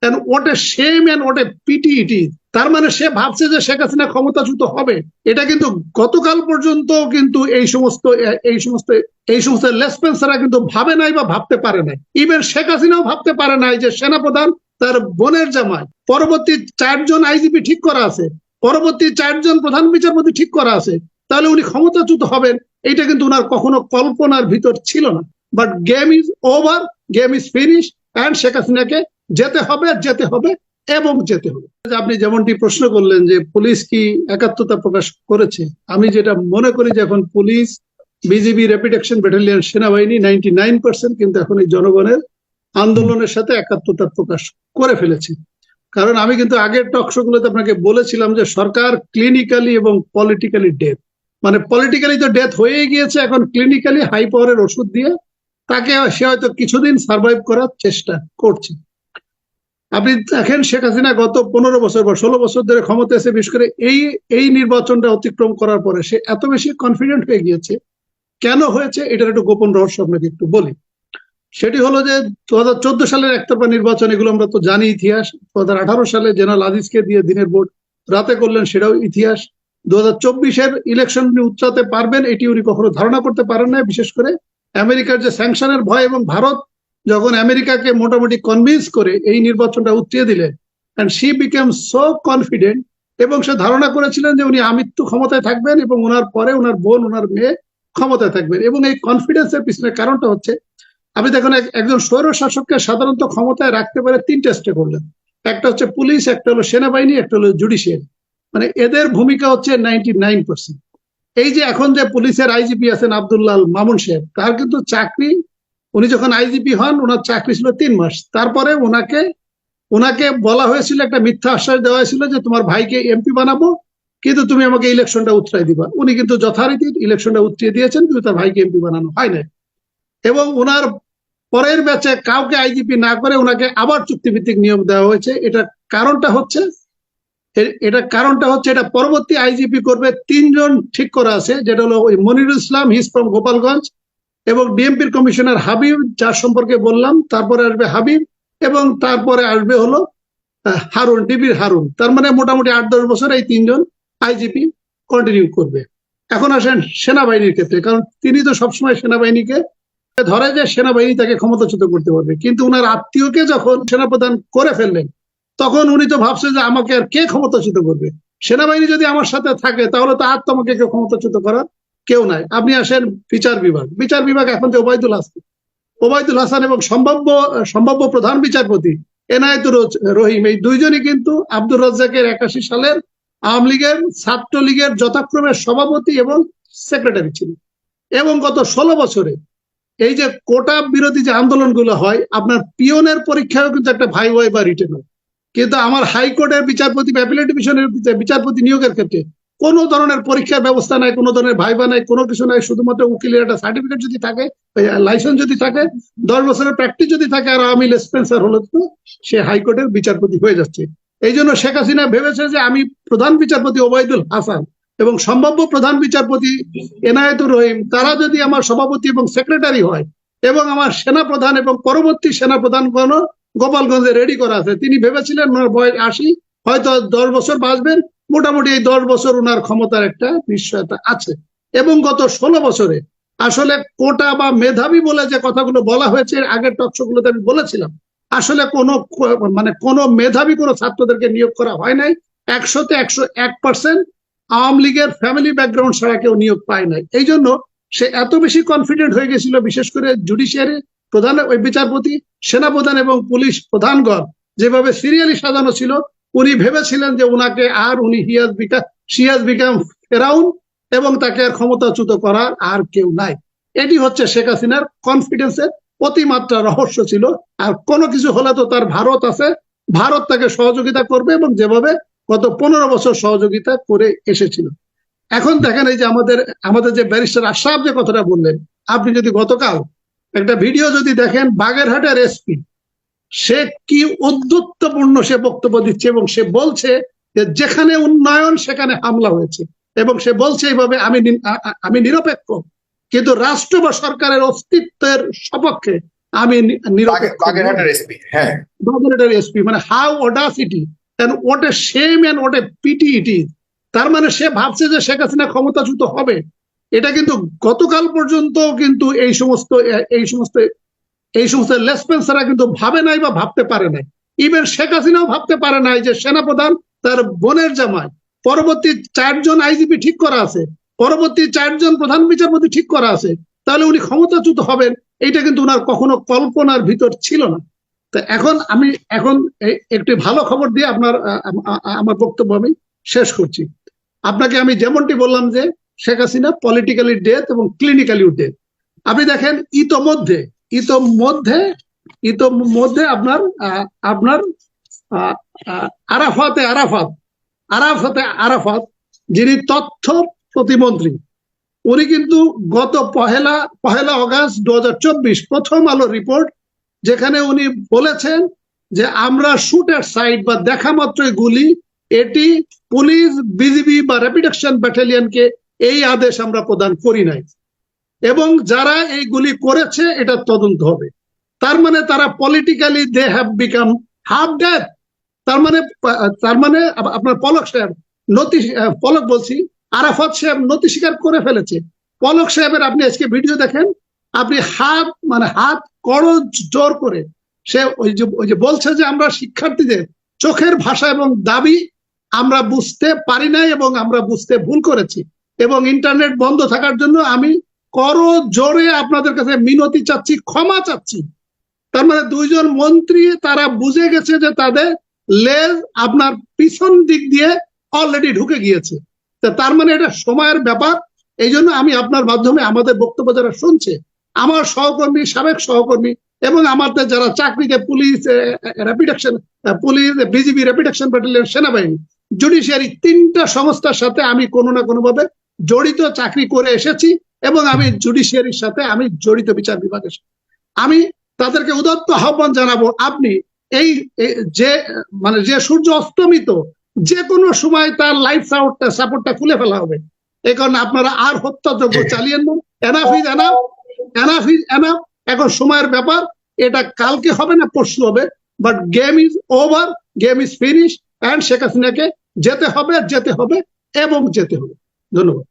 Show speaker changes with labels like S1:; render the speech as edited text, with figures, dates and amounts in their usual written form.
S1: and what a shame and what a pity it is. তার মানে সে ভাবছে যে শেখ হাসিনা ক্ষমতাচ্যুত হবে। এটা কিন্তু গতকাল পর্যন্ত কিন্তু এই সমস্ত লেসপেন্সাররা কিন্তু ভাবে নাই বা ভাবতে পারে নাই। ইভেন শেখ হাসিনাও ভাবতে পারে নাই যে সেনাপ্রধান তার বোনের জামাই, পরবর্তী 4 জন আইজিপি ঠিক করা আছে, পরবর্তী 4 জন প্রধান বিচারপতি ঠিক করা আছে, তাহলে উনি ক্ষমতাচ্যুত হবেন, এটা কিন্তু উনার কখনো কল্পনার ভিতর ছিল না। But game is over, game is finish, and Sheikh হাসিনাকে যেতে হবে এবং যেতে হবে। আপনি যেমনটি প্রশ্ন করলেন যে পুলিশ কি একাত্মতা প্রকাশ করেছে, আমি যেটা মনে করি যে এখন police, BGB, rapid action battalion, সেনাবাহিনী 99% কিন্তু এখন এই জনগণের আন্দোলনের সাথে একাত্মতা প্রকাশ করে ফেলেছে। কারণ আমি কিন্তু আগের টকশো গুলোতে আপনাকে বলেছিলাম যে সরকার ক্লিনিক্যালি এবং পলিটিক্যালি ডেথ, মানে পলিটিক্যালি তো ডেথ হয়ে গিয়েছে, এখন ক্লিনিক্যালি হাই পাওয়ারের ওষুধ দিয়ে তাকে সে হয়তো কিছুদিন সার্ভাইভ করার চেষ্টা করছে। আপনি দেখেন শেখ হাসিনা গত 15 বছর বা 16 বছর ধরে ক্ষমতা এসে, বিশেষ করে এই নির্বাচনটা অতিক্রম করার পরে সে এত বেশি কনফিডেন্ট হয়ে গিয়েছে। কেন হয়েছে এটার একটু গোপন রহস্য আপনাকে একটু বলি। সেটি হলো যে 2014 সালের একতরফা নির্বাচন, এগুলো আমরা তো জানি ইতিহাস। 2018 সালে জেনারেল আজিজকে দিয়ে দিনের ভোট রাতে করলেন, সেটাও ইতিহাস। 2024-এর ইলেকশন উনি উতরাতে পারবেন এটি উনি কখনো ধারণা করতে পারেন না, বিশেষ করে আমেরিকার যে স্যাংশনের ভয়, এবং ভারত যখন আমেরিকাকে মোটামুটি কনভিন্স করে এই নির্বাচনটা উতরিয়ে দিলেন, and she became so confident, এবং সে ধারণা করেছিলেন যে উনি আমৃত্যু ক্ষমতায় থাকবেন এবং ওনার পরে ওনার বোন, ওনার মেয়ে ক্ষমতায় থাকবেন। এবং এই কনফিডেন্সের পিছনে কারণটা হচ্ছে, আপনি দেখুন একজন স্বৈর শাসককে সাধারণত ক্ষমতায় রাখতে পারে 3টে স্টেক করলেন, একটা হচ্ছে পুলিশ, একটা হলো সেনাবাহিনী, একটা হলো জুডিশিয়ারি। মানে এদের ভূমিকা হচ্ছে 99%। এই যে এখন যে পুলিশের আইজিপি আছেন আব্দুল্লাহ আল মামুন সাহেব, তার কিন্তু চাকরি, উনি যখন আইজিপি হন ওনার চাকরি ছিল 3 মাস। তারপরে ওনাকে বলা হয়েছিল, একটা মিথ্যা আশ্বাস দেওয়া হয়েছিল যে তোমার ভাইকে এমপি বানাবো, কিন্তু তুমি আমাকে ইলেকশনটা উতরাই দিবা। উনি কিন্তু যথারীতি ইলেকশনটা উতরিয়ে দিয়েছেন, কিন্তু তার ভাইকে এমপি বানানো হয় না। এবং ওনার পরের ব্যাচে কাউকে আইজিপি না করে ওনাকে আবার চুক্তিভিত্তিক নিয়োগ দেওয়া হয়েছে। এটা কারণটা হচ্ছে এটা পরবর্তী আইজিপি করবে 3 জন ঠিক করা আছে, যেটা হলো ওই মনিরুল ইসলাম, হিজ ফ্রম গোপালগঞ্জ, এবং ডিএমপির কমিশনার হাবিব, যার সম্পর্কে বললাম, তারপরে আসবে হাবিব, এবং তারপরে আসবে হলো হারুন, ডিবির হারুন। তার মানে মোটামুটি 8-10 বছর এই 3 জন আইজিপি কন্টিনিউ করবে। এখন আসেন সেনাবাহিনীর ক্ষেত্রে, কারণ তিনি তো সবসময় সেনাবাহিনীকে ধরে যে সেনাবাহিনী তাকে ক্ষমতাচ্যুত করতে পারবে, কিন্তু উনার আত্মীয়কে যখন সেনাপ্রধান করে ফেললেন, তখন উনি তো ভাবছে যে আমাকে আর কে ক্ষমতাচ্যুত করবে, সেনাবাহিনী যদি আমার সাথে থাকে তাহলে তো আর তোমাকে কেউ ক্ষমতাচ্যুত করার কেউ নাই। আপনি আসেন বিচার বিভাগ এখন যে ওবায়দুল হাসান এবং সম্ভাব্য প্রধান বিচারপতি এনায়েতুর রহিম, এই 2 জনই কিন্তু আব্দুর রাজ্জাকের 81 সালের আওয়ামী লীগের, ছাত্রলীগের যথাক্রমে সভাপতি এবং সেক্রেটারি ছিল। এবং গত 16 বছরে এই যে কোটা বিরোধী যে আন্দোলনগুলো হয়, আপনার পিওনের পরীক্ষায়ও কিন্তু একটা ভাই বা রিটেন হয়, কিন্তু আমার হাইকোর্টের বিচারপতি বা অ্যাপিলেট ডিভিশনের বিচারপতি নিয়োগের ক্ষেত্রে কোনো ধরনের পরীক্ষার ব্যবস্থা নাই, কোনো ধরনের ভাইবা নাই, কোনো কিছু নাই। শুধুমাত্র উকিলের একটা সার্টিফিকেট যদি থাকে, লাইসেন্স যদি থাকে, 10 বছরের প্র্যাকটিস যদি থাকে, আর আমি লেসপেন্সার হলে তো সে হাইকোর্টের বিচারপতি হয়ে যাচ্ছে। এই জন্য শেখ হাসিনা ভেবেছে যে আমি প্রধান বিচারপতি ওবায়দুল হাসান এবং সম্ভাব্য প্রধান বিচারপতি এনায়েতুর রহিম, তারা যদি আমার সভাপতি এবং সেক্রেটারি হয়, এবং আমার সেনাপ্রধান এবং পরবর্তী সেনাপ্রধানগণ গোপালগঞ্জে রেডি করা আছে, তিনি ভেবেছিলেন ওনার বয়স 80, হয়তো 10 বছর বাঁচবেন, মোটামুটি এই 10 বছর ওনার ক্ষমতার একটা নিশ্চয়তা আছে। এবং গত 16 বছরে আসলে কোটা বা মেধাবী বলে যে কথাগুলো বলা হয়েছে, আগের টকশোগুলোতে আমি বলেছিলাম, আসলে কোনো মেধাবী কোনো ছাত্রদেরকে নিয়োগ করা হয় নাই। 100-তে 101% আওয়ামী লীগের ফ্যামিলি ব্যাকগ্রাউন্ড ছাড়া কেউ নিয়োগ পায় নাই। এই জন্য সে এত বেশি কনফিডেন্ট হয়ে গেছিল, বিশেষ করে জুডিশিয়ারি প্রধান, ওই বিচারপতি, সেনাপ্রধান এবং পুলিশ প্রধানগণ যেভাবে সিরিয়ালি সাজানো ছিল, উনি ভেবেছিলেন যে উনাকে আর শি হ্যাজ বিকাম ফেরাউন, এবং তাকে আর ক্ষমতাচ্যুত করার আর কেউ নাই। এটি হচ্ছে শেখ হাসিনার কনফিডেন্সের অতিমাত্রা রহস্য ছিল। আর কোনো কিছু হলে তো তার ভারত আছে, ভারত তাকে সহযোগিতা করবে, এবং যেভাবে গত 15 বছর সহযোগিতা করে এসেছিল। এখন দেখেন এই যে আমাদের যে ব্যারিস্টার আশরাফ যে কথাটা বললেন, আপনি যদি গতকাল একটা ভিডিও যদি দেখেন, বাগেরহাটের এসপি, সে কি উদ্ধত্তপূর্ণ সে বক্তব্য দিচ্ছে, এবং সে বলছে যে যেখানে উন্নয়ন সেখানে হামলা হয়েছে, এবং সে বলছে এইভাবে আমি নিরপেক্ষ, কিন্তু রাষ্ট্র বা সরকারের অস্তিত্বের সপক্ষে আমি নিরপেক্ষ
S2: বাগেরহাটের এসপি, হ্যাঁ,
S1: বাগেরহাটের এসপি, মানে how audacity and what a shame and what a pity it is. তার মানে সে ভাবছে যে শেখ হাসিনা ক্ষমতাচ্যুত হবে। এটা কিন্তু গতকাল পর্যন্ত কিন্তু এই সমস্ত লেসপেন্সাররা কিন্তু ভাবে নাই বা ভাবতে পারে নাই। ইভেন শেখ হাসিনাও ভাবতে পারে নাই যে সেনাপ্রধান তার বোনের জামাই, পরবর্তী 4 জন আইজিপি ঠিক করা আছে, পরবর্তী 4 জন প্রধান বিচারপতি ঠিক করা আছে, তাহলে উনি ক্ষমতাচ্যুত হবেন, এইটা কিন্তু ওনার কখনো কল্পনার ভিতর ছিল না। তো এখন আমি একটি ভালো খবর দিয়ে আমার বক্তব্য আমি শেষ করছি। আপনাকে আমি যেমনটি বললাম যে শেখ হাসিনা পলিটিক্যালি ডেথ এবং ক্লিনিক্যালিও ডেথ। আপনি দেখেন ইতোমধ্যে আপনার আরাফাত যিনি তথ্য প্রতিমন্ত্রী, উনি কিন্তু গত পহেলা অগাস্ট 2024 প্রথম আলো রিপোর্ট, যেখানে উনি বলেছেন যে আমরা শুটের সাইড বা দেখা মাত্রই গুলি, এটি পুলিশ, বিজিবি বা র্যাপিড অ্যাকশন ব্যাটালিয়নকে এই আদেশ আমরা প্রদান করি নাই, এবং যারা এই গুলি করেছে এটা তদন্ত হবে। তার মানে তারা politically they have become half death. তার মানে আপনার পলক বলছি, আরাফাত সাহেব নতি স্বীকার করে ফেলেছে। পলক সাহেবের আপনি আজকে ভিডিও দেখেন, আপনি হাত করজ জোর করে সে ওই যে বলছে যে আমরা শিক্ষার্থীদের চোখের ভাষা এবং দাবি আমরা বুঝতে পারি নাই এবং আমরা বুঝতে ভুল করেছি, এবং ইন্টারনেট বন্ধ থাকার জন্য আমি করজ জোরে আপনাদের কাছে মিনতি চাচ্ছি, ক্ষমা চাচ্ছি। তার মানে 2 জন মন্ত্রী তারা বুঝে গেছে যে তাদের লেজ আপনার পিছন দিক দিয়ে অলরেডি ঢুকে গিয়েছে। তার মানে এটা সময়ের ব্যাপার। এই জন্য আমি আপনার মাধ্যমে আমাদের বক্তব্য যারা শুনছে, আমার সহকর্মী, সাবেক সহকর্মী এবং আমাদের যারা চাকরিতে police, BGB, rapid action battalion, সেনাবাহিনী, জুডিশিয়ারি, 3টা সংস্থার সাথে আমি কোনো না কোনো ভাবে জড়িত, চাকরি করে এসেছি, এবং আমি জুডিশিয়ারির সাথে আমি জড়িত, বিচার বিভাগের সাথে। আমি তাদেরকে উদাত্ত আহ্বান জানাবো, আপনি যে সূর্য অস্তমিত যে কোনো সময় তার লাইফ সাপোর্টটা খুলে ফেলা হবে। এই কারণে আপনারা আর হত্যাযজ্ঞ চালিয়েন না। Enough is enough. এখন সময়ের ব্যাপার, এটা কালকে হবে না পরশু হবে, but game is over, game is finish, and Sheikh হাসিনাকে যেতে হবে এবং যেতে হবে। ধন্যবাদ।